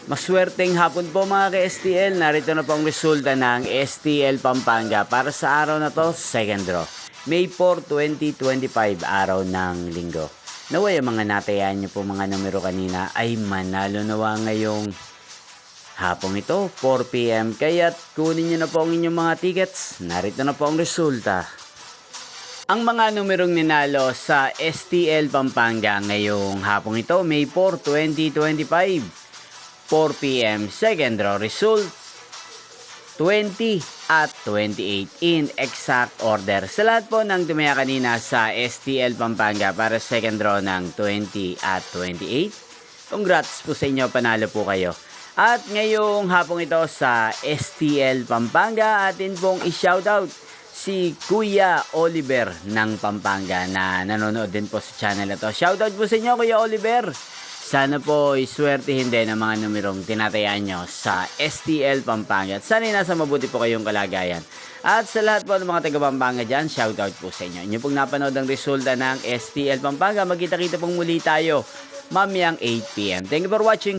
Maswerteng hapon po mga ka-STL. Narito na po ang resulta ng STL Pampanga para sa araw na to, second draw. May 4, 2025, araw ng linggo. Naway ang mga natayaan nyo po mga numero kanina ay manalo nawa ngayong hapong ito, 4 PM. Kaya't kunin nyo na po ang inyong mga tickets. Narito na po ang resulta. Ang mga numerong ninalo sa STL Pampanga ngayong hapong ito, May 4, 2025. 4 PM, second draw result 20 at 28 in exact order. Sa lahat po ng tumaya kanina sa STL Pampanga para second draw ng 20 at 28, congrats po sa inyo, panalo po kayo. At ngayong hapong ito sa STL Pampanga, atin pong i-shoutout si Kuya Oliver ng Pampanga na nanonood din po sa channel na to. Shoutout po sa inyo, Kuya Oliver. Sana po iswertihin din ang mga numerong tinatayaan nyo sa STL Pampanga. At sana nasa mabuti po kayong kalagayan. At sa lahat po ng mga taga Pampanga dyan, shoutout po sa inyo. Inyo pong napanood ang resulta ng STL Pampanga. Magkita-kita pong muli tayo mamayang 8 PM. Thank you for watching.